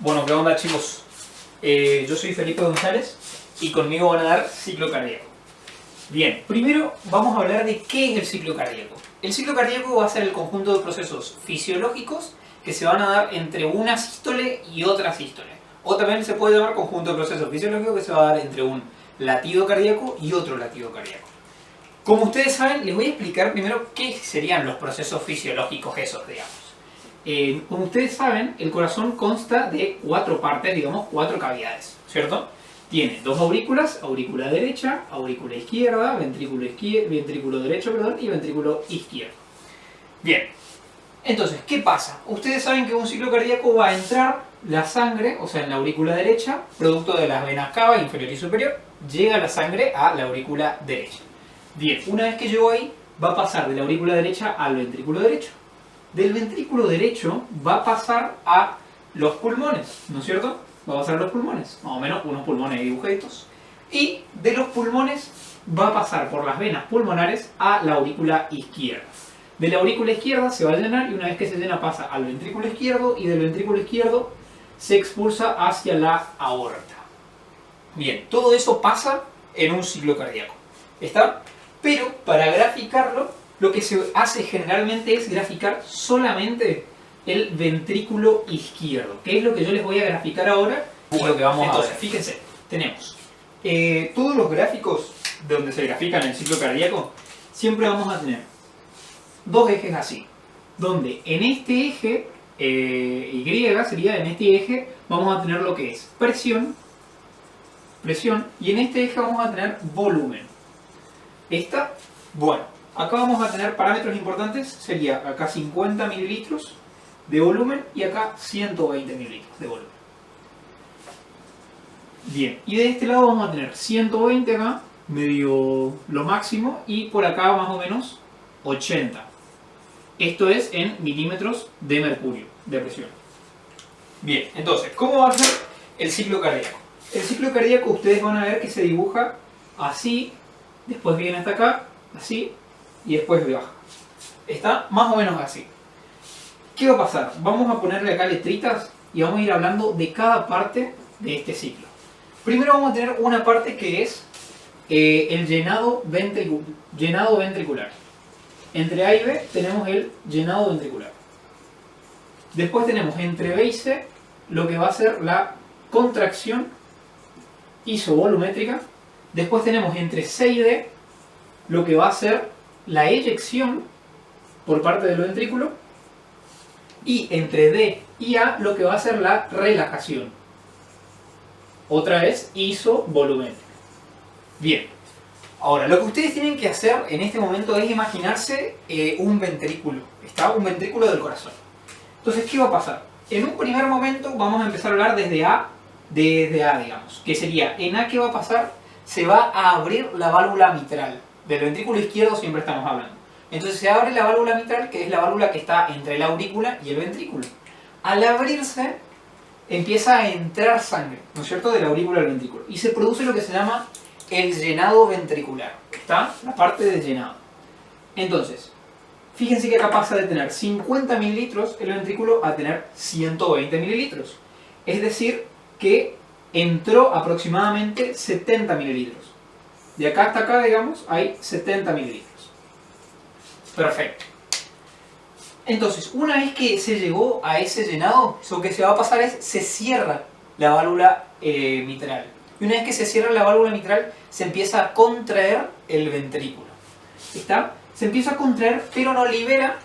Bueno, ¿qué onda, chicos? Yo soy Felipe González y conmigo van a dar ciclo cardíaco. Bien, primero vamos a hablar de qué es el ciclo cardíaco. El ciclo cardíaco va a ser el conjunto de procesos fisiológicos que se van a dar entre una sístole y otra sístole. O también se puede llamar conjunto de procesos fisiológicos que se va a dar entre un latido cardíaco y otro latido cardíaco. Como ustedes saben, les voy a explicar primero qué serían los procesos fisiológicos esos, digamos. Como ustedes saben, el corazón consta de 4 partes, digamos, 4 cavidades, ¿cierto? Tiene 2 aurículas, aurícula derecha, aurícula izquierda, ventrículo derecho, perdón, y ventrículo izquierdo. Bien, entonces, ¿qué pasa? Ustedes saben que un ciclo cardíaco va a entrar la sangre, o sea, en la aurícula derecha, producto de las venas cava inferior y superior, llega la sangre a la aurícula derecha. Bien, una vez que llegó ahí, va a pasar de la aurícula derecha al ventrículo derecho. Del ventrículo derecho va a pasar a los pulmones, ¿no es cierto? Va a pasar a los pulmones, más o menos unos pulmones dibujaditos. Y de los pulmones va a pasar por las venas pulmonares a la aurícula izquierda. De la aurícula izquierda se va a llenar y una vez que se llena pasa al ventrículo izquierdo y del ventrículo izquierdo se expulsa hacia la aorta. Bien, todo eso pasa en un ciclo cardíaco. ¿Está? Pero para graficarlo, lo que se hace generalmente es graficar solamente el ventrículo izquierdo, que es lo que yo les voy a graficar ahora y lo que vamos a ver. Fíjense, tenemos todos los gráficos de donde se grafican el ciclo cardíaco, siempre vamos a tener dos ejes así, donde en este eje, Y sería en este eje, vamos a tener lo que es presión, y en este eje vamos a tener volumen. ¿Está? Bueno, acá vamos a tener parámetros importantes, sería acá 50 mililitros de volumen y acá 120 mililitros de volumen. Bien, y de este lado vamos a tener 120 acá, medio lo máximo, y por acá más o menos 80. Esto es en milímetros de mercurio, de presión. Bien, entonces, ¿cómo va a ser el ciclo cardíaco? El ciclo cardíaco ustedes van a ver que se dibuja así, después viene hasta acá, así, y después baja. Está más o menos así. ¿Qué va a pasar? Vamos a ponerle acá letritas y vamos a ir hablando de cada parte de este ciclo. Primero vamos a tener una parte que es el llenado ventricular. Entre A y B tenemos el llenado ventricular. Después tenemos entre B y C lo que va a ser la contracción isovolumétrica. Después tenemos entre C y D lo que va a ser la eyección por parte del ventrículo. Y entre D y A lo que va a ser la relajación. Otra vez isovolumétrica. Bien. Ahora, lo que ustedes tienen que hacer en este momento es imaginarse un ventrículo. ¿Está? Un ventrículo del corazón. Entonces, ¿qué va a pasar? En un primer momento vamos a empezar a hablar desde A, digamos. Que sería, en A, ¿qué va a pasar? Se va a abrir la válvula mitral. Del ventrículo izquierdo siempre estamos hablando. Entonces se abre la válvula mitral, que es la válvula que está entre la aurícula y el ventrículo. Al abrirse, empieza a entrar sangre, ¿no es cierto?, de la aurícula al ventrículo. Y se produce lo que se llama el llenado ventricular. ¿Está? La parte del llenado. Entonces, fíjense que acá pasa de tener 50 mililitros el ventrículo a tener 120 mililitros. Es decir, que entró aproximadamente 70 mililitros. De acá hasta acá, digamos, hay 70 mililitros. Perfecto. Entonces, una vez que se llegó a ese llenado, lo que se va a pasar es, se cierra la válvula mitral. Y una vez que se cierra la válvula mitral, se empieza a contraer el ventrículo. ¿Está? Se empieza a contraer, pero no libera,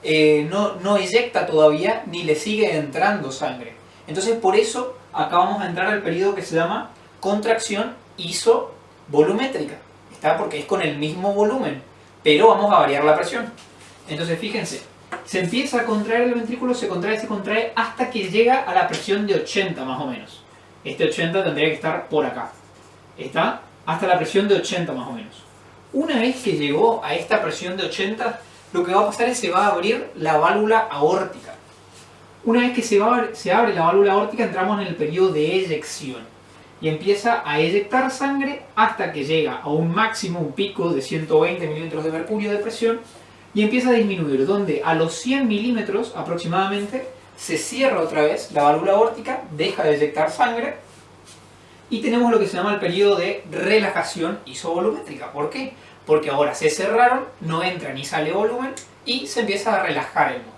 no eyecta todavía, ni le sigue entrando sangre. Entonces, por eso, acá vamos a entrar al periodo que se llama contracción isovolumétrica. ¿Está? Porque es con el mismo volumen, pero vamos a variar la presión. Entonces, fíjense, se empieza a contraer el ventrículo, se contrae hasta que llega a la presión de 80 más o menos. Este 80 tendría que estar por acá. ¿Está? Hasta la presión de 80 más o menos. Una vez que llegó a esta presión de 80, lo que va a pasar es que se va a abrir la válvula aórtica. Una vez que se abre la válvula aórtica, entramos en el periodo de eyección. Y empieza a eyectar sangre hasta que llega a un máximo, un pico de 120 milímetros de mercurio de presión, y empieza a disminuir, donde a los 100 milímetros aproximadamente se cierra otra vez la válvula aórtica, deja de eyectar sangre y tenemos lo que se llama el periodo de relajación isovolumétrica. ¿Por qué? Porque ahora se cerraron, no entra ni sale volumen y se empieza a relajar el músculo.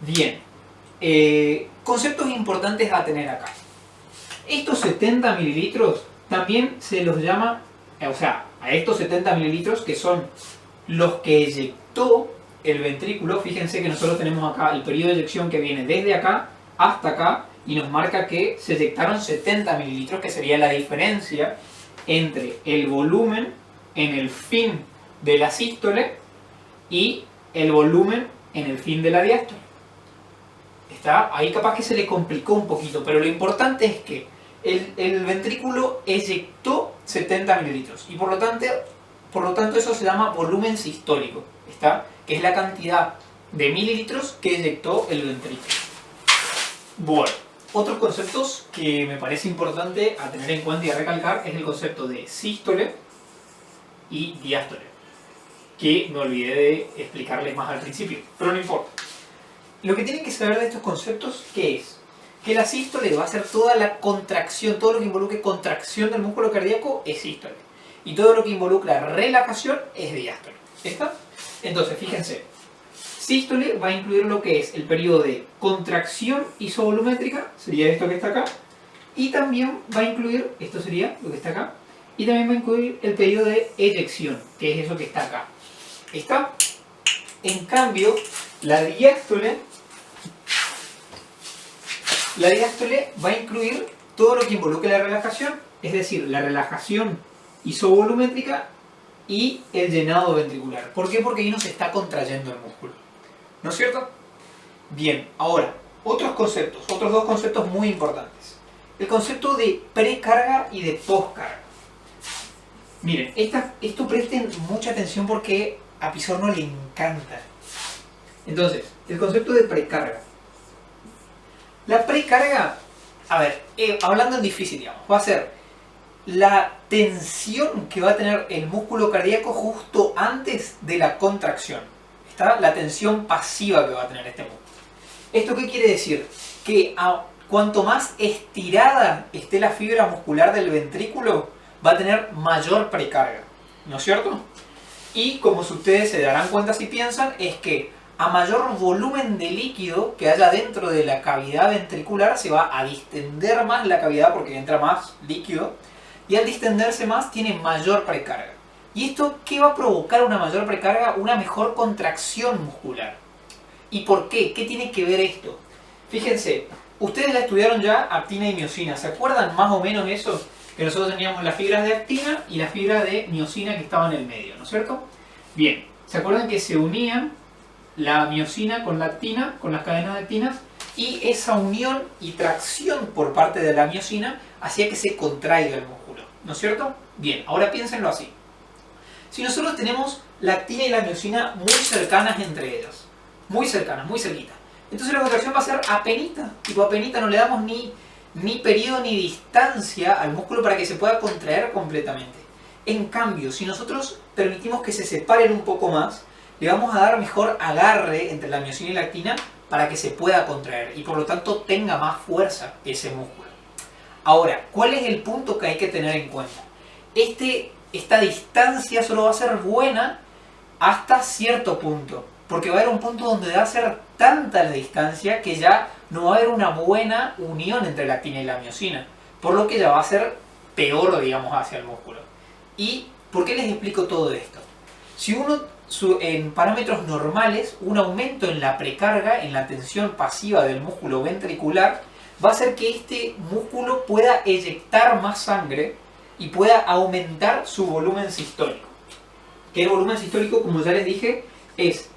Bien, conceptos importantes a tener acá. Estos 70 mililitros también se los llama, o sea, a estos 70 mililitros que son los que eyectó el ventrículo, fíjense que nosotros tenemos acá el periodo de eyección que viene desde acá hasta acá y nos marca que se eyectaron 70 mililitros, que sería la diferencia entre el volumen en el fin de la sístole y el volumen en el fin de la diástole. Está ahí, capaz que se le complicó un poquito, pero lo importante es que el ventrículo eyectó 70 mililitros y por lo tanto eso se llama volumen sistólico, ¿está? Que es la cantidad de mililitros que eyectó el ventrículo. Bueno, otros conceptos que me parece importante a tener en cuenta y a recalcar es el concepto de sístole y diástole, que me olvidé de explicarles más al principio, pero no importa. Lo que tienen que saber de estos conceptos, ¿qué es? Que la sístole va a ser toda la contracción, todo lo que involucre contracción del músculo cardíaco es sístole. Y todo lo que involucra relajación es diástole. ¿Está? Entonces, fíjense, sístole va a incluir lo que es el periodo de contracción isovolumétrica, sería esto que está acá, y también va a incluir, esto sería lo que está acá, y también va a incluir el periodo de eyección, que es eso que está acá. ¿Está? En cambio, la diástole va a incluir todo lo que involucre la relajación, es decir, la relajación isovolumétrica y el llenado ventricular. ¿Por qué? Porque ahí no se está contrayendo el músculo. ¿No es cierto? Bien, ahora, otros dos conceptos muy importantes. El concepto de precarga y de poscarga. Miren, esto presten mucha atención porque a Pizarno le encanta. Entonces, el concepto de precarga. La precarga, a ver, hablando en difícil, digamos, va a ser la tensión que va a tener el músculo cardíaco justo antes de la contracción. Está la tensión pasiva que va a tener este músculo. ¿Esto qué quiere decir? Que cuanto más estirada esté la fibra muscular del ventrículo, va a tener mayor precarga. ¿No es cierto? Y como ustedes se darán cuenta si piensan, es que a mayor volumen de líquido que haya dentro de la cavidad ventricular, se va a distender más la cavidad porque entra más líquido, y al distenderse más tiene mayor precarga. ¿Y esto qué va a provocar una mayor precarga? Una mejor contracción muscular. ¿Y por qué? ¿Qué tiene que ver esto? Fíjense, ustedes la estudiaron ya, actina y miosina. ¿Se acuerdan más o menos eso? Que nosotros teníamos las fibras de actina y las fibras de miosina que estaban en el medio, ¿no es cierto? Bien, ¿se acuerdan que se unían la miosina con la actina, con las cadenas de actinas? Y esa unión y tracción por parte de la miosina hacía que se contraiga el músculo, ¿no es cierto? Bien, ahora piénsenlo así. Si nosotros tenemos la actina y la miosina muy cercanas entre ellas, muy cercanas, muy cerquitas, entonces la contracción va a ser apenita, tipo apenita, no le damos ni periodo ni distancia al músculo para que se pueda contraer completamente. En cambio, si nosotros permitimos que se separen un poco más, le vamos a dar mejor agarre entre la miosina y la actina para que se pueda contraer y por lo tanto tenga más fuerza ese músculo. Ahora, ¿cuál es el punto que hay que tener en cuenta? Esta distancia solo va a ser buena hasta cierto punto, porque va a haber un punto donde va a ser tanta la distancia que ya no va a haber una buena unión entre la actina y la miosina, por lo que ya va a ser peor, digamos, hacia el músculo. ¿Y por qué les explico todo esto? Si uno, en parámetros normales, un aumento en la precarga, en la tensión pasiva del músculo ventricular, va a hacer que este músculo pueda eyectar más sangre y pueda aumentar su volumen sistólico. Que el volumen sistólico, como ya les dije, es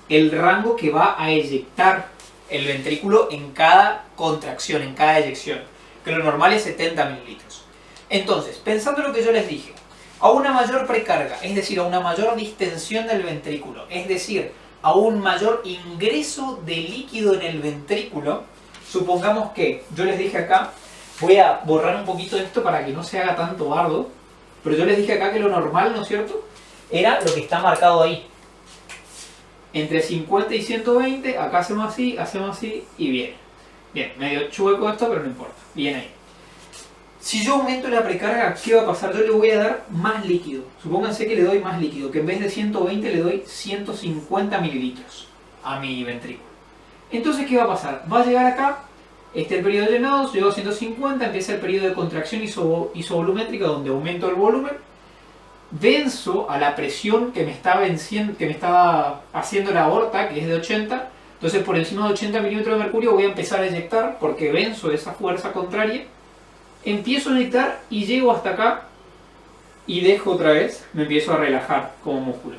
el rango que va a eyectar el ventrículo en cada contracción, en cada eyección, que lo normal es 70 mililitros. Entonces, pensando en lo que yo les dije, a una mayor precarga, es decir, a una mayor distensión del ventrículo, es decir, a un mayor ingreso de líquido en el ventrículo, supongamos que, yo les dije acá, voy a borrar un poquito esto para que no se haga tanto bardo, pero yo les dije acá que lo normal, ¿no es cierto?, era lo que está marcado ahí. entre 50 y 120, acá hacemos así y viene. Bien, medio chueco esto, pero no importa. Bien ahí. Si yo aumento la precarga, ¿qué va a pasar? Yo le voy a dar más líquido. Supónganse que le doy más líquido, que en vez de 120 le doy 150 mililitros a mi ventrículo. Entonces, ¿qué va a pasar? Va a llegar acá, el periodo de llenado, llego a 150, empieza el periodo de contracción isovolumétrica, donde aumento el volumen, venzo a la presión que me estaba haciendo la aorta, que es de 80. Entonces, por encima de 80 milímetros de mercurio voy a empezar a eyectar, porque venzo esa fuerza contraria. Empiezo a eyectar y llego hasta acá y dejo otra vez, me empiezo a relajar como músculo.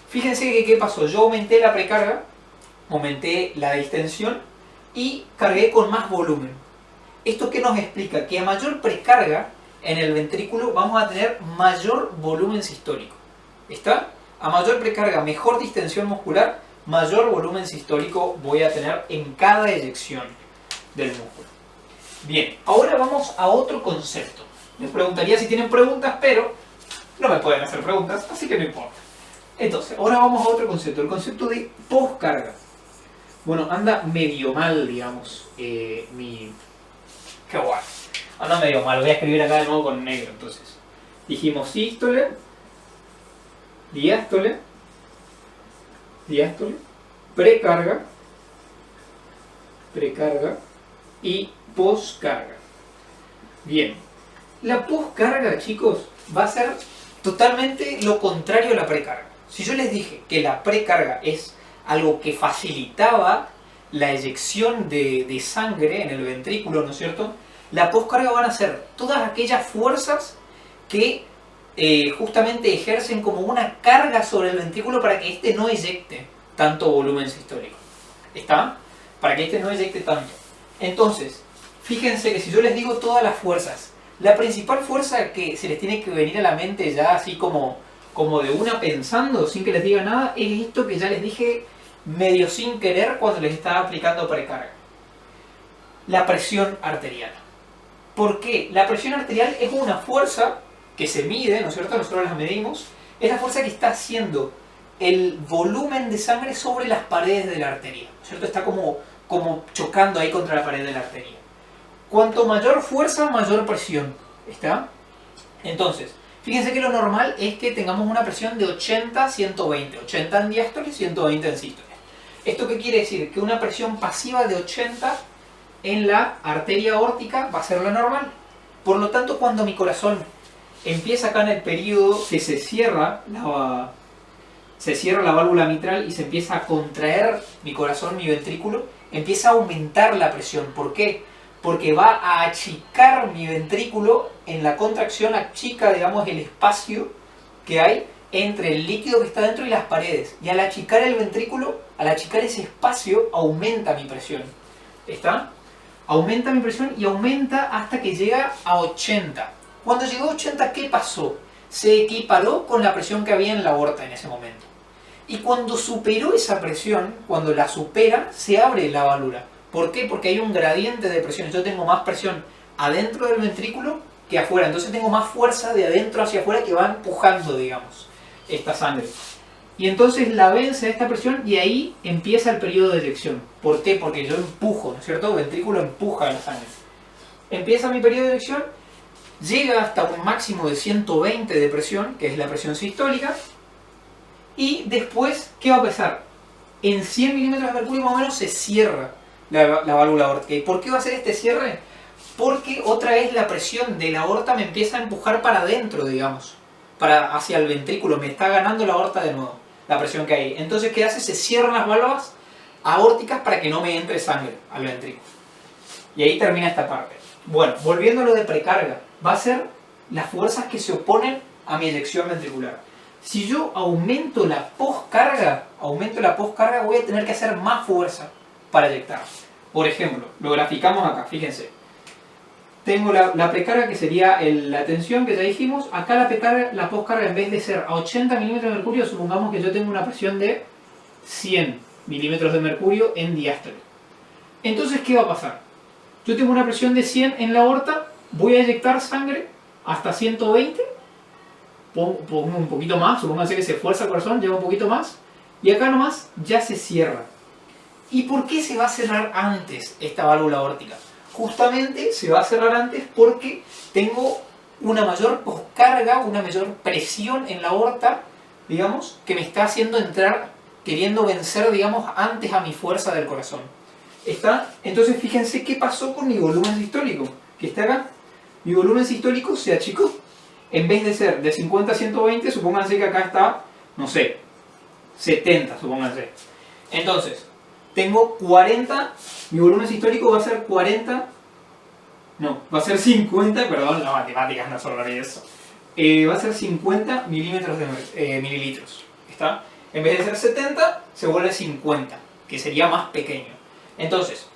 Fíjense que qué pasó, yo aumenté la precarga, aumenté la distensión y cargué con más volumen. ¿Esto qué nos explica? Que a mayor precarga en el ventrículo vamos a tener mayor volumen sistólico. ¿Está? A mayor precarga, mejor distensión muscular, mayor volumen sistólico voy a tener en cada eyección del músculo. Bien, ahora vamos a otro concepto. Les preguntaría si tienen preguntas, pero no me pueden hacer preguntas, así que no importa. Entonces, ahora vamos a otro concepto, el concepto de poscarga. Bueno, anda medio mal, digamos, Qué guay. Anda medio mal, voy a escribir acá de nuevo con negro, entonces. Dijimos sístole, diástole, precarga y poscarga. Bien, la poscarga, chicos, va a ser totalmente lo contrario a la precarga. Si yo les dije que la precarga es algo que facilitaba la eyección de sangre en el ventrículo, ¿no es cierto? La poscarga van a ser todas aquellas fuerzas que justamente ejercen como una carga sobre el ventrículo para que éste no eyecte tanto volumen sistólico. ¿Está? Para que éste no eyecte tanto. Entonces, fíjense que si yo les digo todas las fuerzas, la principal fuerza que se les tiene que venir a la mente ya así como de una pensando, sin que les diga nada, es esto que ya les dije medio sin querer cuando les estaba aplicando precarga. La presión arterial. ¿Por qué? La presión arterial es una fuerza que se mide, ¿no es cierto? Nosotros la medimos. Es la fuerza que está haciendo el volumen de sangre sobre las paredes de la arteria, ¿no es cierto? Está como chocando ahí contra la pared de la arteria. Cuanto mayor fuerza, mayor presión. ¿Está? Entonces, fíjense que lo normal es que tengamos una presión de 80-120. 80 en diástole, 120 en sístole. ¿Esto qué quiere decir? Que una presión pasiva de 80 en la arteria aórtica va a ser la normal. Por lo tanto, cuando mi corazón empieza acá en el periodo que se cierra la válvula mitral y se empieza a contraer mi corazón, mi ventrículo, empieza a aumentar la presión. ¿Por qué? Porque va a achicar mi ventrículo, en la contracción achica, digamos, el espacio que hay entre el líquido que está dentro y las paredes. Y al achicar el ventrículo, al achicar ese espacio, aumenta mi presión. ¿Está? Aumenta mi presión y aumenta hasta que llega a 80. Cuando llegó a 80, ¿qué pasó? Se equiparó con la presión que había en la aorta en ese momento. Y cuando superó esa presión, cuando la supera, se abre la válvula. ¿Por qué? Porque hay un gradiente de presión. Yo tengo más presión adentro del ventrículo que afuera. Entonces tengo más fuerza de adentro hacia afuera que va empujando, digamos, esta sangre. Y entonces la vence a esta presión y ahí empieza el periodo de eyección. ¿Por qué? Porque yo empujo, ¿no es cierto? El ventrículo empuja la sangre. Empieza mi periodo de eyección, llega hasta un máximo de 120 de presión, que es la presión sistólica. Y después, ¿qué va a pasar? En 100 milímetros de mercurio más o menos se cierra la válvula aórtica. ¿Y por qué va a ser este cierre? Porque otra vez la presión de la aorta me empieza a empujar para adentro, digamos, hacia el ventrículo. Me está ganando la aorta de nuevo, la presión que hay. Entonces, ¿qué hace? Se cierran las válvulas aórticas para que no me entre sangre al ventrículo. Y ahí termina esta parte. Bueno, volviendo a lo de precarga, va a ser las fuerzas que se oponen a mi eyección ventricular. Si yo aumento la poscarga, voy a tener que hacer más fuerza para eyectar. Por ejemplo, lo graficamos acá, fíjense. Tengo la precarga, que sería la tensión que ya dijimos. Acá la poscarga, en vez de ser a 80 milímetros de mercurio, supongamos que yo tengo una presión de 100 milímetros de mercurio en diástole. Entonces, ¿qué va a pasar? Yo tengo una presión de 100 en la aorta, voy a eyectar sangre hasta 120, pongo un poquito más, supónganse que se esfuerza el corazón, lleva un poquito más, y acá nomás ya se cierra. ¿Y por qué se va a cerrar antes esta válvula aórtica? Justamente se va a cerrar antes porque tengo una mayor poscarga, una mayor presión en la aorta, digamos, que me está haciendo entrar, queriendo vencer, digamos, antes a mi fuerza del corazón. ¿Está? Entonces fíjense qué pasó con mi volumen sistólico, que está acá. Mi volumen sistólico se achicó. En vez de ser de 50 a 120, supónganse que acá está, no sé, 70, supónganse. Entonces, tengo 40, mi volumen sistólico va a ser 40, no, va a ser 50, perdón, las matemáticas no son eso. Va a ser 50 mililitros, ¿está? En vez de ser 70, se vuelve 50, que sería más pequeño. Entonces,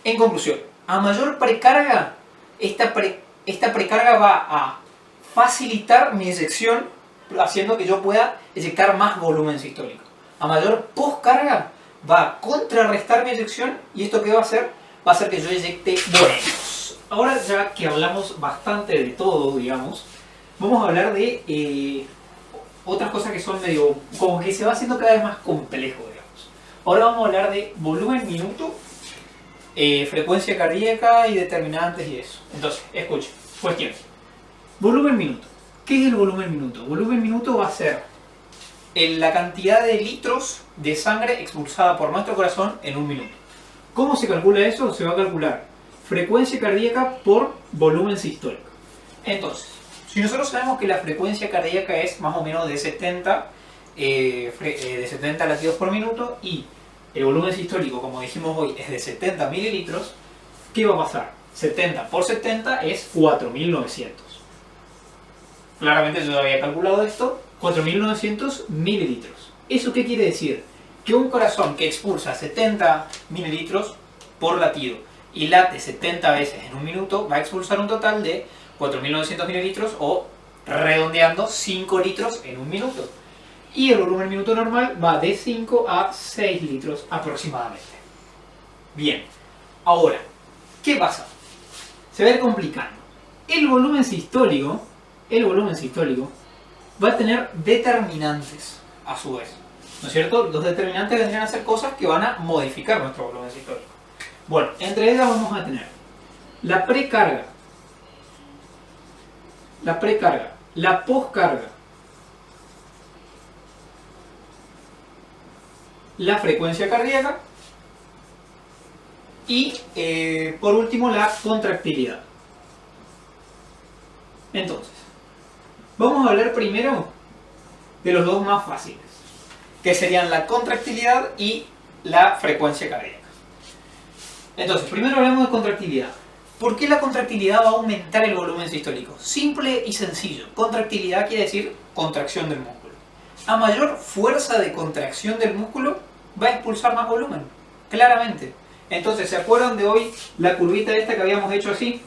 en conclusión, a mayor precarga, esta precarga va a facilitar mi eyección, haciendo que yo pueda eyectar más volumen sistólico. A mayor poscarga, va a contrarrestar mi eyección, y esto ¿qué va a hacer? Va a hacer que yo eyecte menos. Ahora ya que hablamos bastante de todo, digamos, vamos a hablar de otras cosas que son medio, como que se va haciendo cada vez más complejo, digamos. Ahora vamos a hablar de volumen minuto, frecuencia cardíaca y determinantes y eso. Entonces, escuchen, cuestión. Volumen minuto. ¿Qué es el volumen minuto? Volumen minuto va a ser la cantidad de litros de sangre expulsada por nuestro corazón en un minuto. ¿Cómo se calcula eso? Se va a calcular frecuencia cardíaca por volumen sistólico. Entonces, si nosotros sabemos que la frecuencia cardíaca es más o menos de 70 latidos por minuto y el volumen sistólico, como dijimos hoy, es de 70 mililitros, ¿qué va a pasar? 70 por 70 es 4900. Claramente yo había calculado esto, 4900 mililitros. ¿Eso qué quiere decir? Que un corazón que expulsa 70 mililitros por latido y late 70 veces en un minuto va a expulsar un total de 4900 mililitros o, redondeando, 5 litros en un minuto. Y el volumen minuto normal va de 5 a 6 litros aproximadamente. Bien, ahora, ¿qué pasa? Se va a ir complicando. El volumen sistólico va a tener determinantes a su vez, ¿no es cierto? Los determinantes vendrían a ser cosas que van a modificar nuestro volumen sistólico. Bueno, entre ellas vamos a tener la precarga, la poscarga, la frecuencia cardíaca y, por último, la contractilidad. Entonces, vamos a hablar primero de los dos más fáciles, que serían la contractilidad y la frecuencia cardíaca. Entonces, primero hablamos de contractilidad. ¿Por qué la contractilidad va a aumentar el volumen sistólico? Simple y sencillo. Contractilidad quiere decir contracción del músculo. A mayor fuerza de contracción del músculo, va a expulsar más volumen, claramente. Entonces, ¿se acuerdan de hoy la curvita esta que habíamos hecho así?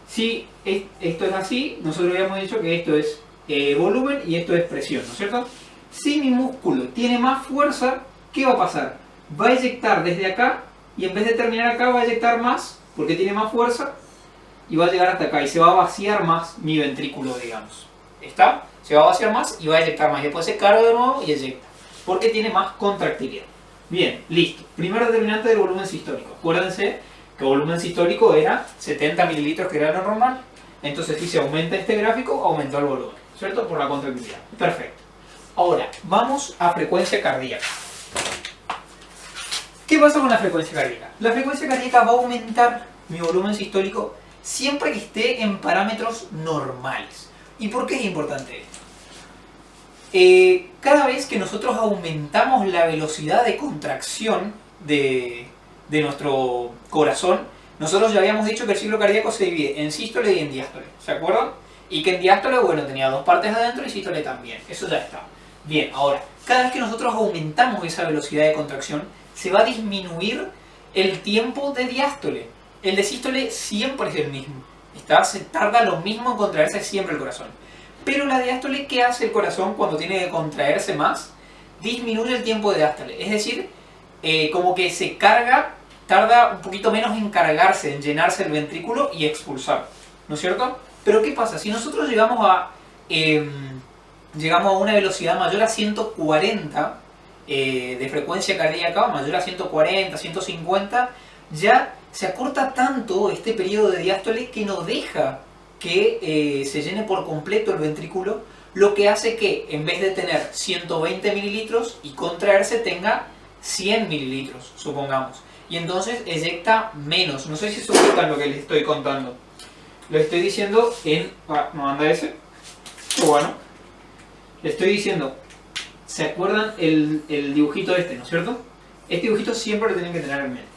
Si esto es así, nosotros habíamos dicho que esto es volumen y esto es presión, ¿no es cierto? Si mi músculo tiene más fuerza, ¿qué va a pasar? Va a eyectar desde acá y en vez de terminar acá va a eyectar más porque tiene más fuerza y va a llegar hasta acá y se va a vaciar más mi ventrículo, digamos. ¿Está? Se va a vaciar más y va a eyectar más. Y después se carga de nuevo y eyecta porque tiene más contractilidad. Bien, listo. Primer determinante del volumen sistólico. Acuérdense que el volumen sistólico era 70 mililitros, que era lo normal. Entonces, si se aumenta este gráfico, aumentó el volumen, ¿cierto? Por la contractilidad. Perfecto. Ahora, vamos a frecuencia cardíaca. ¿Qué pasa con la frecuencia cardíaca? La frecuencia cardíaca va a aumentar mi volumen sistólico siempre que esté en parámetros normales. ¿Y por qué es importante esto? Cada vez que nosotros aumentamos la velocidad de contracción de nuestro corazón, nosotros ya habíamos dicho que el ciclo cardíaco se divide en sístole y en diástole, ¿se acuerdan? Y que en diástole, bueno, tenía dos partes adentro y sístole también, eso ya está. Bien, ahora, cada vez que nosotros aumentamos esa velocidad de contracción, se va a disminuir el tiempo de diástole. El de sístole siempre es el mismo, ¿está? Se tarda lo mismo en contraerse siempre el corazón. Pero la diástole, ¿qué hace el corazón cuando tiene que contraerse más? Disminuye el tiempo de diástole, es decir, como que se carga, tarda un poquito menos en cargarse, en llenarse el ventrículo y expulsar, ¿no es cierto? Pero ¿qué pasa? Si nosotros llegamos a una velocidad mayor a 140, de frecuencia cardíaca, mayor a 140, 150, ya se acorta tanto este periodo de diástole que no deja que se llene por completo el ventrículo, lo que hace que en vez de tener 120 mililitros y contraerse tenga 100 mililitros, supongamos. Y entonces eyecta menos. No sé si se escuchan lo que les estoy contando. Lo estoy diciendo en... ¿no anda ese? Bueno. Le estoy diciendo... ¿Se acuerdan el dibujito este, no es cierto? Este dibujito siempre lo tienen que tener en mente.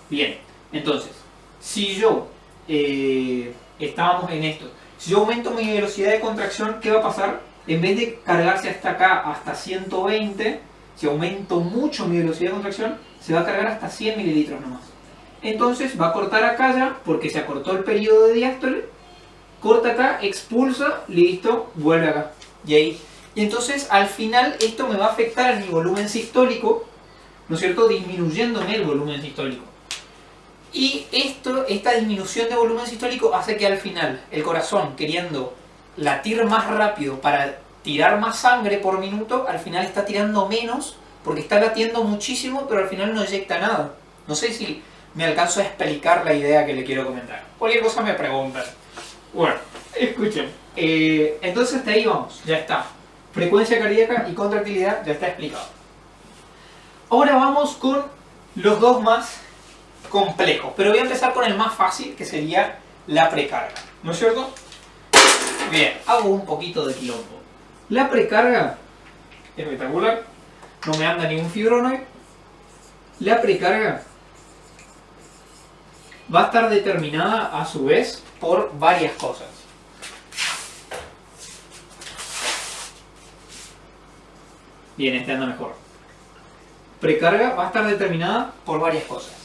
Bien. Entonces, si yo... estábamos en esto. Si yo aumento mi velocidad de contracción, ¿qué va a pasar? En vez de cargarse hasta acá, hasta 120, si aumento mucho mi velocidad de contracción, se va a cargar hasta 100 mililitros nomás. Entonces va a cortar acá ya, porque se acortó el periodo de diástole, corta acá, expulsa, listo, vuelve acá. Y ahí. Y entonces al final esto me va a afectar en mi volumen sistólico, ¿no es cierto? Disminuyéndome el volumen sistólico. Y esta disminución de volumen sistólico hace que al final el corazón, queriendo latir más rápido para tirar más sangre por minuto, al final está tirando menos porque está latiendo muchísimo, pero al final no eyecta nada. No sé si me alcanzo a explicar la idea que le quiero comentar. Cualquier cosa me preguntan. Bueno, escuchen. Entonces hasta ahí vamos, ya está. Frecuencia cardíaca y contractilidad ya está explicado. Ahora vamos con los dos más complejos, pero voy a empezar con el más fácil, que sería la precarga, ¿no es cierto? Bien, hago un poquito de quilombo. La precarga, espectacular, no me anda ningún fibronoide. La precarga va a estar determinada a su vez por varias cosas. Bien, este anda mejor. Precarga va a estar determinada por varias cosas.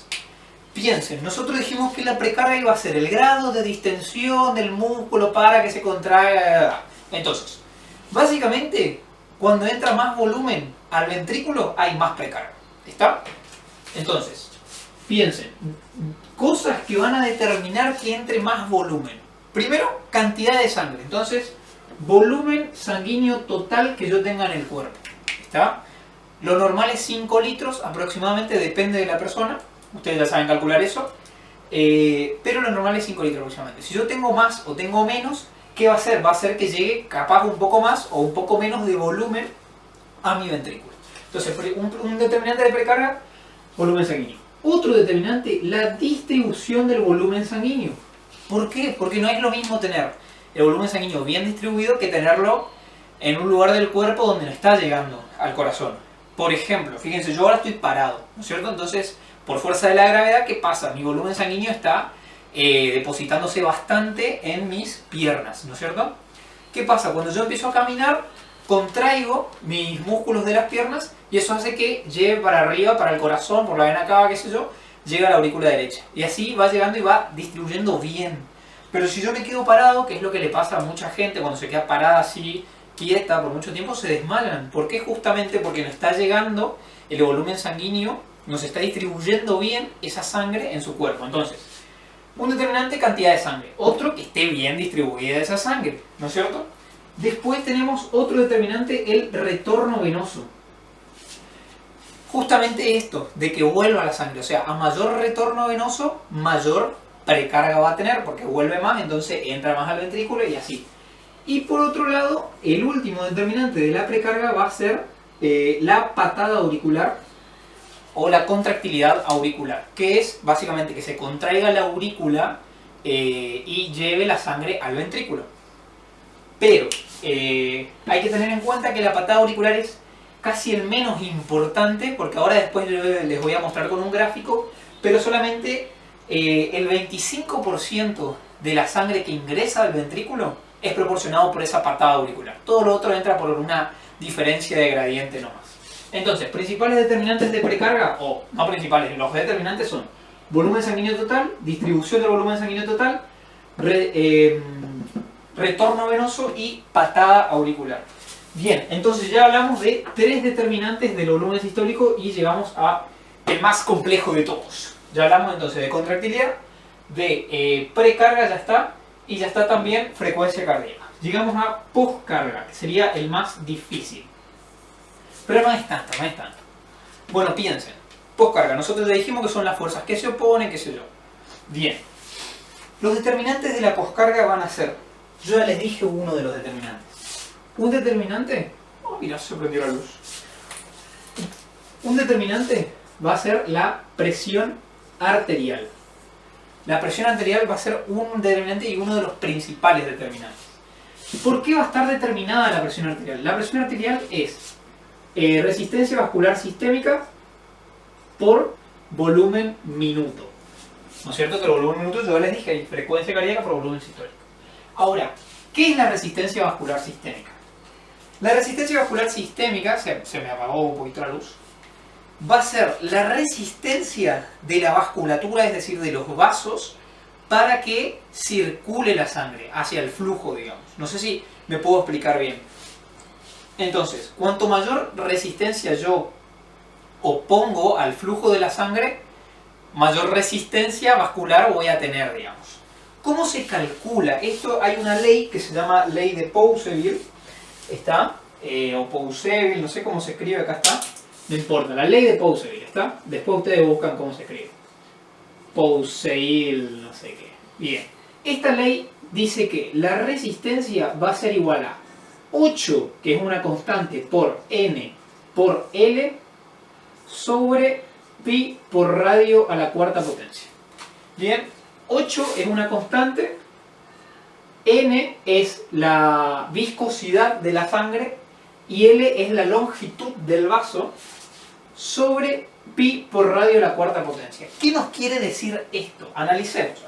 Piensen, nosotros dijimos que la precarga iba a ser el grado de distensión del músculo para que se contraiga. Entonces, básicamente, cuando entra más volumen al ventrículo, hay más precarga. ¿Está? Entonces, piensen, cosas que van a determinar que entre más volumen. Primero, cantidad de sangre. Entonces, volumen sanguíneo total que yo tenga en el cuerpo. ¿Está? Lo normal es 5 litros aproximadamente, depende de la persona. Ustedes ya saben calcular eso. Pero lo normal es 5 litros aproximadamente. Si yo tengo más o tengo menos, ¿qué va a hacer? Va a hacer que llegue capaz un poco más o un poco menos de volumen a mi ventrículo. Entonces, un determinante de precarga, volumen sanguíneo. Otro determinante, la distribución del volumen sanguíneo. ¿Por qué? Porque no es lo mismo tener el volumen sanguíneo bien distribuido que tenerlo en un lugar del cuerpo donde no está llegando al corazón. Por ejemplo, fíjense, yo ahora estoy parado, ¿no es cierto? Entonces, por fuerza de la gravedad, ¿qué pasa? Mi volumen sanguíneo está depositándose bastante en mis piernas, ¿no es cierto? ¿Qué pasa? Cuando yo empiezo a caminar, contraigo mis músculos de las piernas y eso hace que lleve para arriba, para el corazón, por la vena cava, qué sé yo, llega a la aurícula derecha. Y así va llegando y va distribuyendo bien. Pero si yo me quedo parado, que es lo que le pasa a mucha gente cuando se queda parada así, quieta por mucho tiempo, se desmayan. ¿Por qué? Justamente porque no está llegando el volumen sanguíneo, no se está distribuyendo bien esa sangre en su cuerpo. Entonces, un determinante, cantidad de sangre. Otro, que esté bien distribuida esa sangre, ¿no es cierto? Después tenemos otro determinante, el retorno venoso. Justamente esto, de que vuelva la sangre. O sea, a mayor retorno venoso, mayor precarga va a tener, porque vuelve más, entonces entra más al ventrículo y así. Y por otro lado, el último determinante de la precarga va a ser la patada auricular o la contractilidad auricular, que es básicamente que se contraiga la aurícula y lleve la sangre al ventrículo. Pero hay que tener en cuenta que la patada auricular es casi el menos importante, porque ahora después les voy a mostrar con un gráfico, pero solamente el 25% de la sangre que ingresa al ventrículo es proporcionado por esa patada auricular. Todo lo otro entra por una diferencia de gradiente nomás. Entonces, principales determinantes de precarga, o no principales, los determinantes son volumen sanguíneo total, distribución del volumen sanguíneo total, retorno venoso y patada auricular. Bien, entonces ya hablamos de 3 determinantes del volumen sistólico y llegamos a el más complejo de todos. Ya hablamos entonces de contractilidad, de precarga, ya está, y ya está también frecuencia cardíaca. Llegamos a postcarga, que sería el más difícil. Pero no es tanto, no es tanto. Bueno, piensen. Poscarga, nosotros ya dijimos que son las fuerzas que se oponen, qué sé yo. Bien. Los determinantes de la poscarga van a ser, yo ya les dije uno de los determinantes. Un determinante, oh mira, se prendió la luz. Un determinante va a ser la presión arterial. La presión arterial va a ser un determinante y uno de los principales determinantes. ¿Por qué va a estar determinada la presión arterial? La presión arterial es resistencia vascular sistémica por volumen minuto. ¿No es cierto? Que el volumen minuto, yo les dije, hay frecuencia cardíaca por volumen sistólico. Ahora, ¿qué es la resistencia vascular sistémica? La resistencia vascular sistémica, se me apagó un poquito la luz, va a ser la resistencia de la vasculatura, es decir, de los vasos, para que circule la sangre hacia el flujo, digamos. No sé si me puedo explicar bien. Entonces, cuanto mayor resistencia yo opongo al flujo de la sangre, mayor resistencia vascular voy a tener, digamos. ¿Cómo se calcula? Esto hay una ley que se llama ley de Pouseville, ¿está? O Pouseville, no sé cómo se escribe, acá está. No importa, la ley de Pouseville, ¿está? Después ustedes buscan cómo se escribe. Pouseville, no sé qué. Bien. Esta ley dice que la resistencia va a ser igual a 8, que es una constante, por N por L, sobre pi por radio a la cuarta potencia. Bien, 8 es una constante, N es la viscosidad de la sangre y L es la longitud del vaso sobre pi por radio a la cuarta potencia. ¿Qué nos quiere decir esto? Analicemos.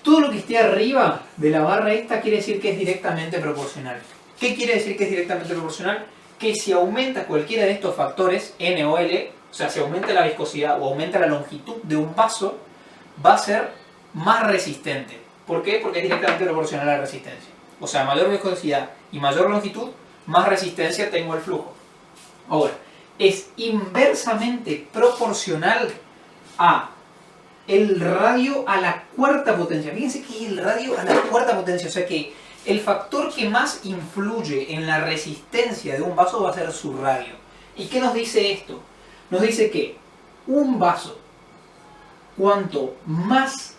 Todo lo que esté arriba de la barra esta quiere decir que es directamente proporcional. ¿Qué quiere decir que es directamente proporcional? Que si aumenta cualquiera de estos factores, N o L, o sea, si aumenta la viscosidad o aumenta la longitud de un vaso, va a ser más resistente. ¿Por qué? Porque es directamente proporcional a la resistencia. O sea, mayor viscosidad y mayor longitud, más resistencia tengo al flujo. Ahora, es inversamente proporcional a el radio a la cuarta potencia. Fíjense que es el radio a la cuarta potencia, o sea que el factor que más influye en la resistencia de un vaso va a ser su radio. ¿Y qué nos dice esto? Nos dice que un vaso, cuanto más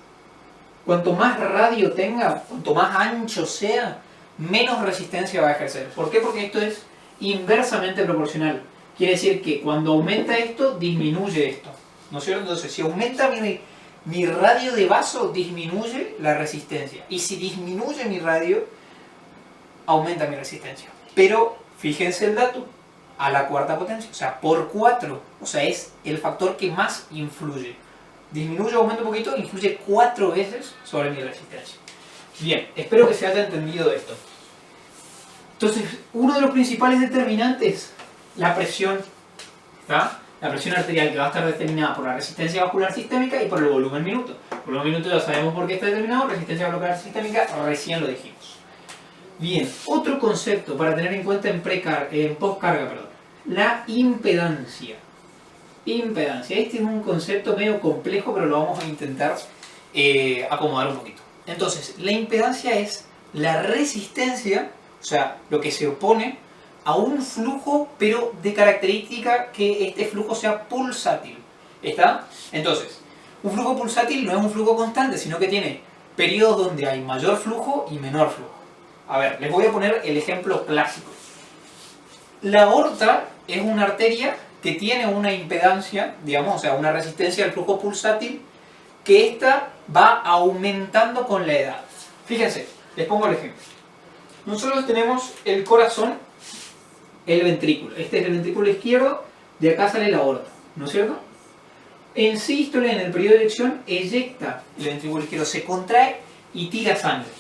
radio tenga, cuanto más ancho sea, menos resistencia va a ejercer. ¿Por qué? Porque esto es inversamente proporcional. Quiere decir que cuando aumenta esto, disminuye esto. ¿No es cierto? Entonces, si aumenta mi radio de vaso, disminuye la resistencia. Y si disminuye mi radio, aumenta mi resistencia. Pero, fíjense el dato, a la cuarta potencia, o sea, por 4. O sea, es el factor que más influye. Disminuye o aumenta un poquito, influye 4 veces sobre mi resistencia. Bien, espero que se haya entendido esto. Entonces, uno de los principales determinantes, la presión, ¿está? La presión arterial, que va a estar determinada por la resistencia vascular sistémica y por el volumen minuto. El volumen minuto ya sabemos por qué está determinado, resistencia vascular sistémica recién lo dijimos. Bien, otro concepto para tener en cuenta en poscarga, la impedancia. Impedancia, este es un concepto medio complejo, pero lo vamos a intentar acomodar un poquito. Entonces, la impedancia es la resistencia, o sea, lo que se opone a un flujo, pero de característica que este flujo sea pulsátil. ¿Está? Entonces, un flujo pulsátil no es un flujo constante, sino que tiene periodos donde hay mayor flujo y menor flujo. A ver, les voy a poner el ejemplo clásico. La aorta es una arteria que tiene una impedancia, digamos, o sea, una resistencia al flujo pulsátil, que esta va aumentando con la edad. Fíjense, les pongo el ejemplo. Nosotros tenemos el corazón, el ventrículo. Este es el ventrículo izquierdo, de acá sale la aorta, ¿no es cierto? En sístole, en el periodo de eyección, eyecta el ventrículo izquierdo, se contrae y tira sangre.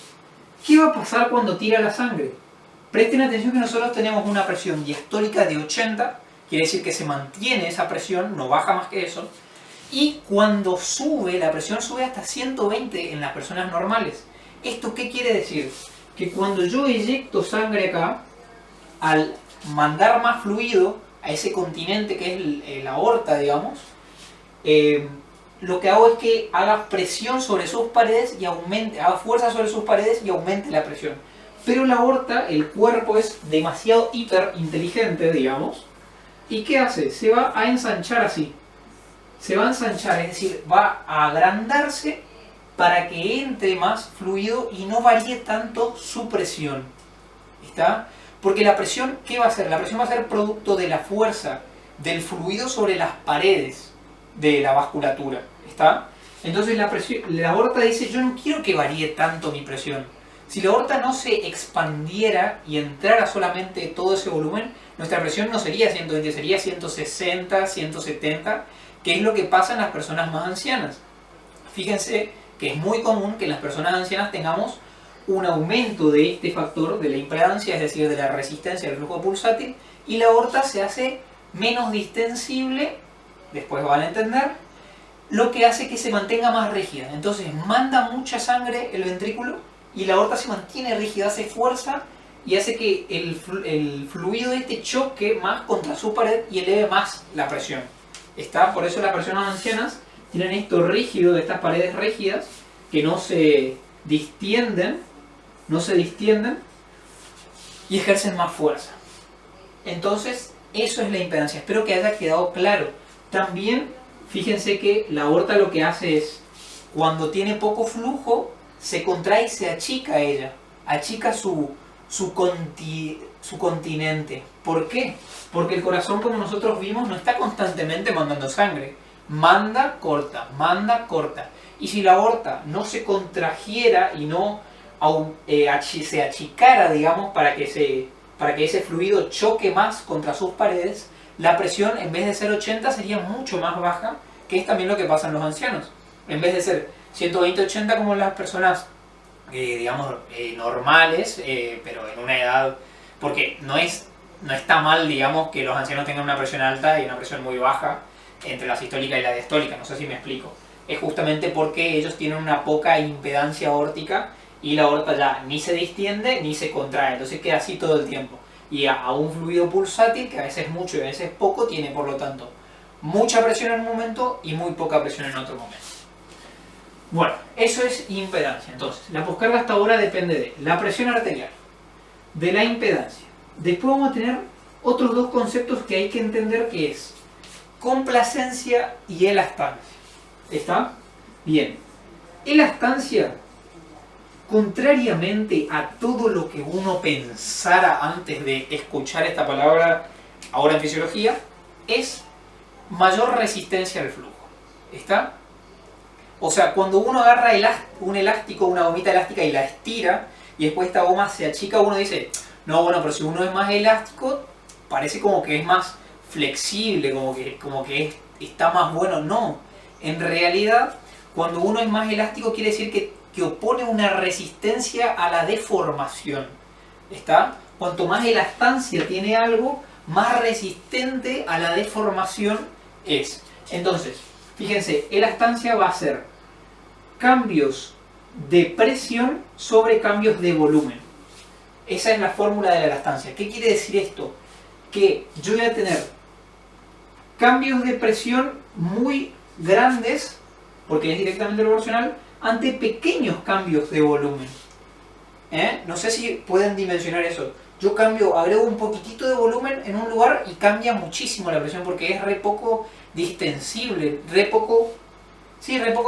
¿Qué va a pasar cuando tira la sangre? Presten atención que nosotros tenemos una presión diastólica de 80, quiere decir que se mantiene esa presión, no baja más que eso, y cuando sube, la presión sube hasta 120 en las personas normales. ¿Esto qué quiere decir? Que cuando yo eyecto sangre acá, al mandar más fluido a ese continente que es la aorta, digamos, lo que hago es que haga presión sobre sus paredes y haga fuerza sobre sus paredes y aumente la presión. Pero la aorta, el cuerpo es demasiado hiper inteligente, digamos, ¿Y qué hace? Se va a ensanchar así. Se va a ensanchar, es decir, va a agrandarse para que entre más fluido y no varíe tanto su presión. ¿Está? Porque la presión, ¿qué va a ser? La presión va a ser producto de la fuerza del fluido sobre las paredes de la vasculatura. ¿Está? Entonces la aorta dice, yo no quiero que varíe tanto mi presión. Si la aorta no se expandiera y entrara solamente todo ese volumen, nuestra presión no sería 120, sería 160, 170, que es lo que pasa en las personas más ancianas. Fíjense que es muy común que en las personas ancianas tengamos un aumento de este factor, de la impedancia, es decir, de la resistencia del flujo pulsátil, y la aorta se hace menos distensible, después van a entender, lo que hace que se mantenga más rígida. Entonces manda mucha sangre el ventrículo y la aorta se mantiene rígida, hace fuerza y hace que el fluido este choque más contra su pared y eleve más la presión. ¿Está? Por eso las personas ancianas tienen esto rígido, de estas paredes rígidas, que no se distienden y ejercen más fuerza. Entonces, eso es la impedancia. Espero que haya quedado claro. También, fíjense que la aorta lo que hace es, cuando tiene poco flujo, se contrae y se achica ella. Achica su continente. ¿Por qué? Porque el corazón, como nosotros vimos, no está constantemente mandando sangre. Manda, corta, manda, corta. Y si la aorta no se contrajera y no se achicara, digamos, para que ese fluido choque más contra sus paredes, la presión en vez de ser 80 sería mucho más baja, que es también lo que pasa en los ancianos. En vez de ser 120-80 como las personas, digamos, normales, pero en una edad, porque no está mal, digamos, que los ancianos tengan una presión alta y una presión muy baja entre la sistólica y la diastólica, no sé si me explico. Es justamente porque ellos tienen una poca impedancia aórtica y la aorta ya ni se distiende ni se contrae, entonces queda así todo el tiempo. Y a un fluido pulsátil, que a veces mucho y a veces poco, tiene por lo tanto mucha presión en un momento y muy poca presión en otro momento. Bueno, eso es impedancia. Entonces, la poscarga hasta ahora depende de la presión arterial, de la impedancia. Después vamos a tener otros dos conceptos que hay que entender, que es complacencia y elastancia. ¿Está? Bien. Elastancia, contrariamente a todo lo que uno pensara antes de escuchar esta palabra ahora en fisiología, es mayor resistencia al flujo. ¿Está? O sea, cuando uno agarra un elástico, una gomita elástica y la estira, y después esta goma se achica, uno dice, no, bueno, pero si uno es más elástico, parece como que es más flexible, como que está más bueno. No, en realidad, cuando uno es más elástico quiere decir que opone una resistencia a la deformación. ¿Está? Cuanto más elastancia tiene algo, más resistente a la deformación es. Entonces, fíjense, elastancia va a ser cambios de presión sobre cambios de volumen. Esa es la fórmula de la elastancia. ¿Qué quiere decir esto? Que yo voy a tener cambios de presión muy grandes, porque es directamente proporcional, ante pequeños cambios de volumen. No sé si pueden dimensionar eso. Yo agrego un poquitito de volumen en un lugar y cambia muchísimo la presión, porque es re poco distensible, re poco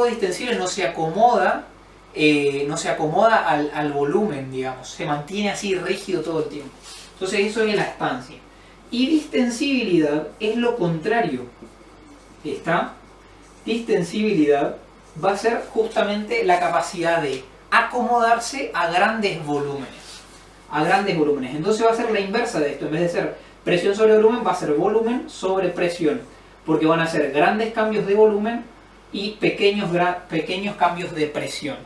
distensible, no se acomoda al volumen, digamos, se mantiene así rígido todo el tiempo. Entonces eso es elastancia. Y distensibilidad es lo contrario. Esta distensibilidad va a ser justamente la capacidad de acomodarse a grandes volúmenes. Entonces va a ser la inversa de esto. En vez de ser presión sobre volumen, va a ser volumen sobre presión, porque van a ser grandes cambios de volumen y pequeños cambios de presión.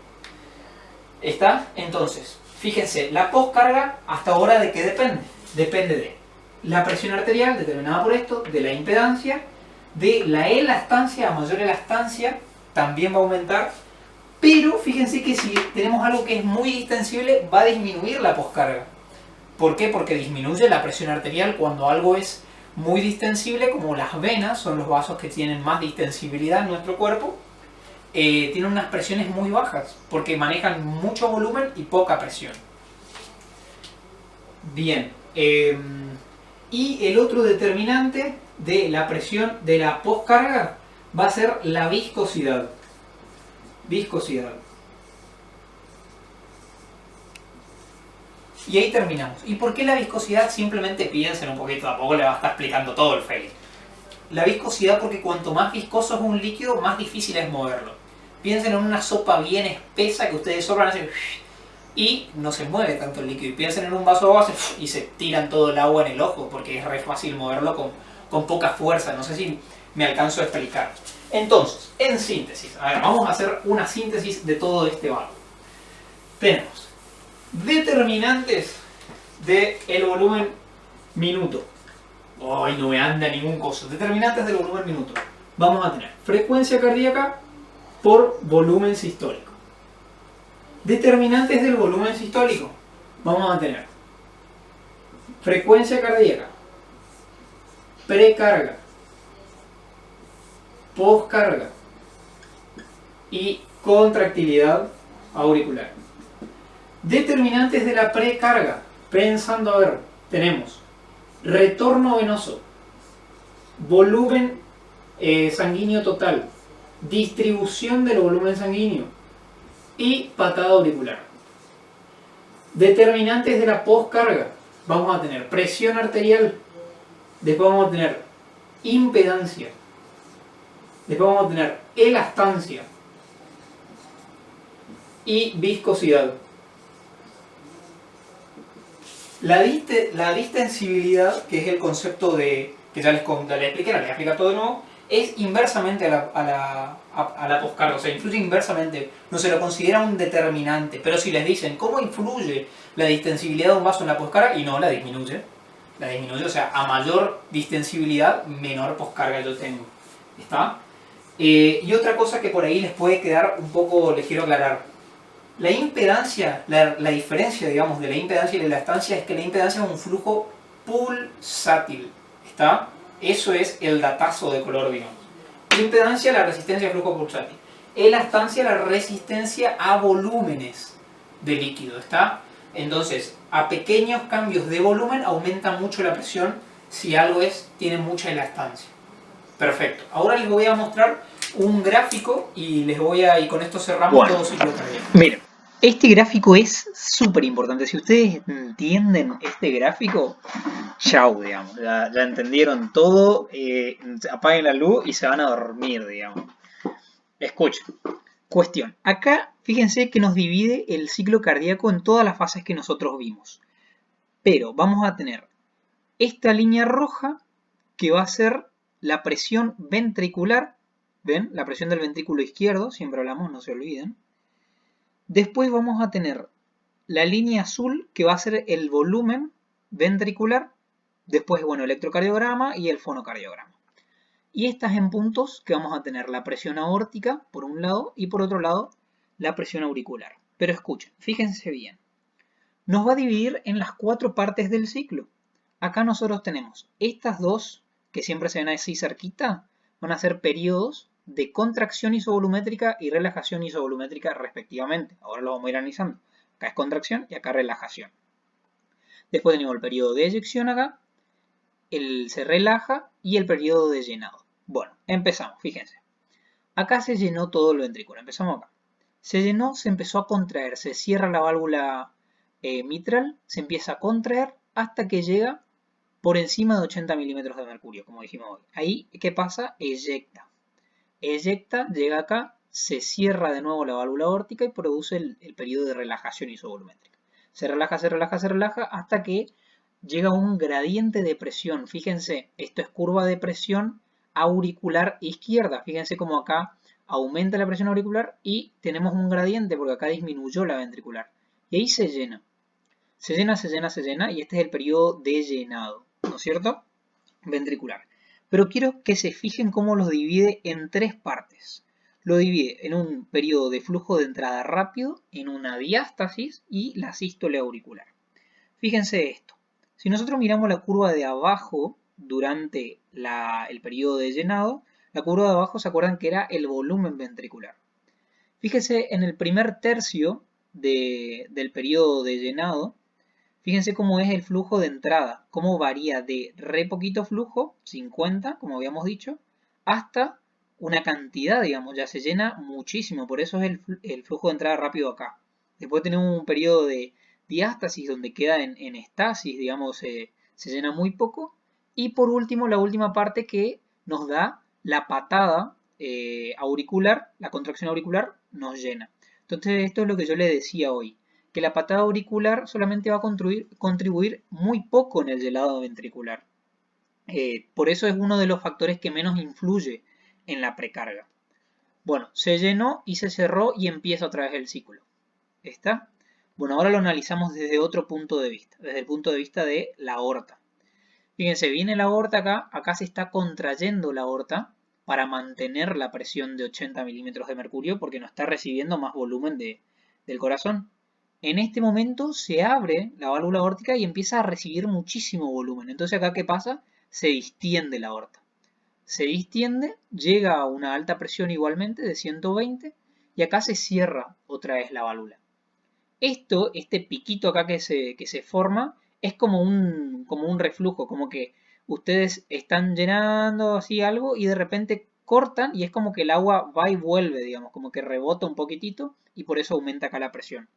¿Está? Entonces, fíjense, la poscarga hasta ahora ¿de qué depende? Depende de la presión arterial, determinada por esto, de la impedancia, de la elastancia. A mayor elastancia también va a aumentar, pero fíjense que si tenemos algo que es muy distensible, va a disminuir la poscarga. ¿Por qué? Porque disminuye la presión arterial cuando algo es muy distensible, como las venas, son los vasos que tienen más distensibilidad en nuestro cuerpo. Tienen unas presiones muy bajas, porque manejan mucho volumen y poca presión. Bien, Y el otro determinante de la presión de la poscarga va a ser la viscosidad. Viscosidad. Y ahí terminamos. ¿Y por qué la viscosidad? Simplemente piensen un poquito, tampoco le va a estar explicando todo el fail. La viscosidad porque cuanto más viscoso es un líquido, más difícil es moverlo. Piensen en una sopa bien espesa que ustedes soplan así y no se mueve tanto el líquido. Y piensen en un vaso de agua y se tiran todo el agua en el ojo porque es re fácil moverlo con poca fuerza. No sé si me alcanzo a explicar. Entonces, en síntesis, a ver, vamos a hacer una síntesis de todo este valor. Tenemos determinantes del volumen minuto. Ay, no me anda ningún coso. Determinantes del volumen minuto. Vamos a tener frecuencia cardíaca por volumen sistólico. Determinantes del volumen sistólico. Vamos a tener frecuencia cardíaca, precarga, poscarga y contractilidad auricular. Determinantes de la precarga. Pensando, a ver, tenemos retorno venoso, volumen sanguíneo total, distribución del volumen sanguíneo y patada auricular. Determinantes de la poscarga. Vamos a tener presión arterial, después vamos a tener impedancia, después vamos a tener elastancia y viscosidad. La distensibilidad, que es el concepto de que ya les expliqué, les voy a explicar todo de nuevo, es inversamente a la poscarga, o sea, influye inversamente, no se lo considera un determinante, pero si les dicen cómo influye la distensibilidad de un vaso en la poscarga, y no, la disminuye, o sea, a mayor distensibilidad, menor poscarga yo tengo, ¿está? Y otra cosa que por ahí les puede quedar un poco, les quiero aclarar. La impedancia, la diferencia, digamos, de la impedancia y la elastancia es que la impedancia es un flujo pulsátil, ¿está? Eso es el datazo de color, digamos. Impedancia, la resistencia al flujo pulsátil. Elastancia, la resistencia a volúmenes de líquido, ¿está? Entonces, a pequeños cambios de volumen aumenta mucho la presión si algo tiene mucha elastancia. Perfecto. Ahora les voy a mostrar un gráfico y con esto cerramos todo ciclo cardíaco. Miren, este gráfico es súper importante. Si ustedes entienden este gráfico, chau, digamos. Ya entendieron todo. Apaguen la luz y se van a dormir, digamos. Escuchen. Cuestión. Acá, fíjense que nos divide el ciclo cardíaco en todas las fases que nosotros vimos. Pero vamos a tener esta línea roja que va a ser la presión ventricular. ¿Ven? La presión del ventrículo izquierdo, siempre hablamos, no se olviden. Después vamos a tener la línea azul que va a ser el volumen ventricular. Después, bueno, electrocardiograma y el fonocardiograma. Y estas en puntos que vamos a tener la presión aórtica por un lado y por otro lado la presión auricular. Pero escuchen, fíjense bien. Nos va a dividir en las 4 partes del ciclo. Acá nosotros tenemos estas dos que siempre se ven así cerquita, van a ser periodos de contracción isovolumétrica y relajación isovolumétrica respectivamente. Ahora lo vamos a ir analizando. Acá es contracción y acá relajación. Después tenemos el periodo de eyección acá, se relaja y el periodo de llenado. Bueno, empezamos, fíjense. Acá se llenó todo el ventrículo, empezamos acá. Se llenó, se empezó a contraer, se cierra la válvula mitral, se empieza a contraer hasta que llega por encima de 80 milímetros de mercurio, como dijimos hoy. Ahí, ¿qué pasa? Eyecta. Eyecta, llega acá, se cierra de nuevo la válvula aórtica y produce el periodo de relajación isovolumétrica. Se relaja, se relaja, se relaja hasta que llega a un gradiente de presión. Fíjense, esto es curva de presión auricular izquierda. Fíjense cómo acá aumenta la presión auricular y tenemos un gradiente porque acá disminuyó la ventricular. Y ahí se llena. Se llena, se llena, se llena y este es el periodo de llenado, ¿no es cierto? Ventricular. Pero quiero que se fijen cómo los divide en 3 partes. Lo divide en un periodo de flujo de entrada rápido, en una diástasis y la sístole auricular. Fíjense esto. Si nosotros miramos la curva de abajo durante el periodo de llenado, la curva de abajo se acuerdan que era el volumen ventricular. Fíjense en el primer tercio del periodo de llenado, Fíjense cómo es el flujo de entrada, cómo varía de re poquito flujo, 50, como habíamos dicho, hasta una cantidad, digamos, ya se llena muchísimo, por eso es el flujo de entrada rápido acá. Después tenemos un periodo de diástasis donde queda en estasis, digamos, se llena muy poco. Y por último, la última parte que nos da la patada auricular, la contracción auricular nos llena. Entonces esto es lo que yo le decía hoy, que la patada auricular solamente va a contribuir muy poco en el llenado ventricular. Por eso es uno de los factores que menos influye en la precarga. Bueno, se llenó y se cerró y empieza otra vez el ciclo. ¿Está? Bueno, ahora lo analizamos desde otro punto de vista, desde el punto de vista de la aorta. Fíjense, viene la aorta acá, acá se está contrayendo la aorta para mantener la presión de 80 milímetros de mercurio porque no está recibiendo más volumen del corazón. En este momento se abre la válvula aórtica y empieza a recibir muchísimo volumen. Entonces acá, ¿qué pasa? Se distiende la aorta. Se distiende, llega a una alta presión igualmente de 120 y acá se cierra otra vez la válvula. Este piquito acá que se forma, es como un reflujo, como que ustedes están llenando así algo y de repente cortan y es como que el agua va y vuelve, digamos, como que rebota un poquitito y por eso aumenta acá la presión.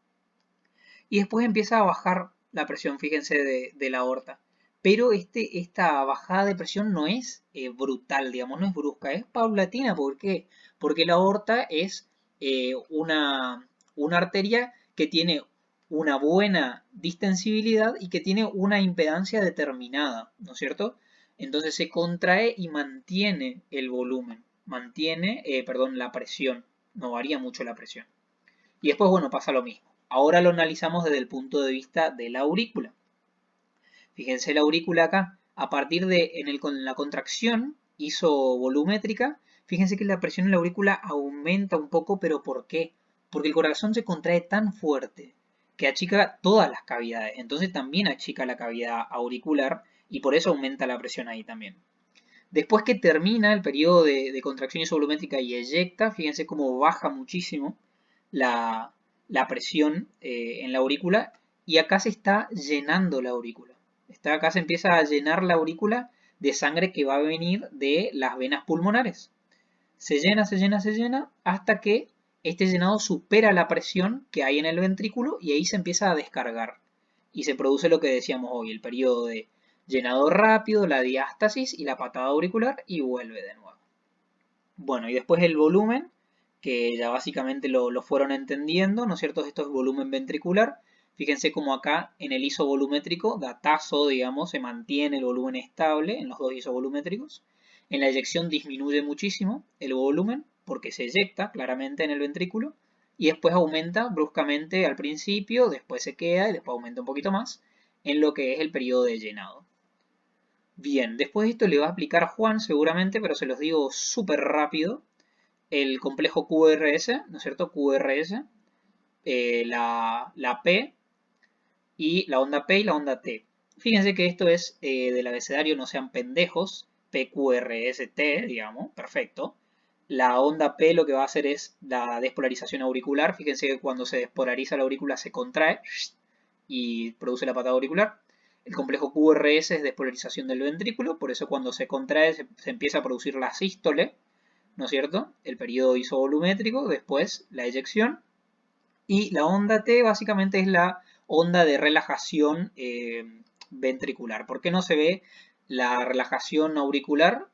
Y después empieza a bajar la presión, fíjense, de la aorta. Pero esta bajada de presión no es brutal, digamos, no es brusca, es paulatina. ¿Por qué? Porque la aorta es una arteria que tiene una buena distensibilidad y que tiene una impedancia determinada, ¿no es cierto? Entonces se contrae y mantiene el volumen, mantiene, perdón, la presión, no varía mucho la presión. Y después, bueno, pasa lo mismo. Ahora lo analizamos desde el punto de vista de la aurícula. Fíjense la aurícula acá. A partir de con la contracción isovolumétrica, fíjense que la presión en la aurícula aumenta un poco, pero ¿por qué? Porque el corazón se contrae tan fuerte que achica todas las cavidades. Entonces también achica la cavidad auricular y por eso aumenta la presión ahí también. Después que termina el periodo de contracción isovolumétrica y eyecta, fíjense cómo baja muchísimo la, la presión en la aurícula y acá se está llenando la aurícula. Acá se empieza a llenar la aurícula de sangre que va a venir de las venas pulmonares. Se llena, se llena, se llena hasta que este llenado supera la presión que hay en el ventrículo y ahí se empieza a descargar. Y se produce lo que decíamos hoy, el periodo de llenado rápido, la diástasis y la patada auricular y vuelve de nuevo. Bueno, y después el volumen, que ya básicamente lo fueron entendiendo, ¿no es cierto? Esto es volumen ventricular. Fíjense como acá en el isovolumétrico, datazo, digamos, se mantiene el volumen estable en los dos isovolumétricos. En la eyección disminuye muchísimo el volumen porque se eyecta claramente en el ventrículo y después aumenta bruscamente al principio, después se queda y después aumenta un poquito más en lo que es el periodo de llenado. Bien, después de esto le va a explicar Juan seguramente, pero se los digo súper rápido. El complejo QRS, ¿no es cierto? QRS, la P y la onda P y la onda T. Fíjense que esto es del abecedario, no sean pendejos, PQRST, digamos, perfecto. La onda P lo que va a hacer es la despolarización auricular. Fíjense que cuando se despolariza la aurícula se contrae y produce la patada auricular. El complejo QRS es despolarización del ventrículo, por eso cuando se contrae se empieza a producir la sístole, ¿no es cierto? El periodo isovolumétrico, después la eyección. Y la onda T básicamente es la onda de relajación ventricular. ¿Por qué no se ve la relajación auricular?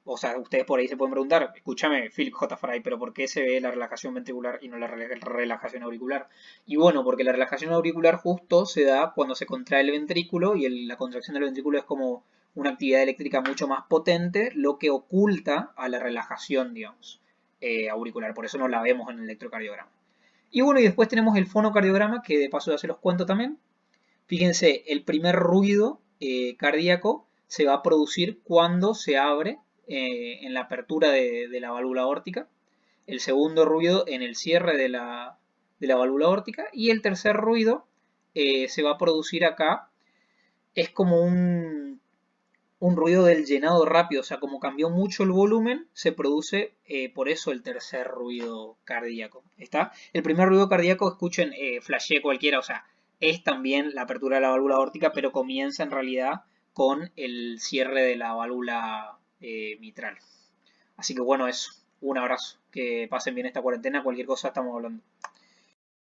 O sea, ustedes por ahí se pueden preguntar, escúchame, Philip J. Fry, pero ¿por qué se ve la relajación ventricular y no la relajación auricular? Y bueno, porque la relajación auricular justo se da cuando se contrae el ventrículo y la contracción del ventrículo es como una actividad eléctrica mucho más potente, lo que oculta a la relajación, digamos, auricular. Por eso no la vemos en el electrocardiograma. Y bueno, y después tenemos el fonocardiograma, que de paso ya se los cuento también. Fíjense, el primer ruido cardíaco se va a producir cuando se abre en la apertura de la válvula aórtica. El segundo ruido en el cierre de la válvula aórtica. Y el tercer ruido se va a producir acá. Es como un ruido del llenado rápido, o sea, como cambió mucho el volumen, se produce por eso el tercer ruido cardíaco. ¿Está? El primer ruido cardíaco, escuchen, flashé cualquiera, o sea, es también la apertura de la válvula aórtica, pero comienza en realidad con el cierre de la válvula mitral. Así que bueno, eso. Un abrazo. Que pasen bien esta cuarentena. Cualquier cosa estamos hablando.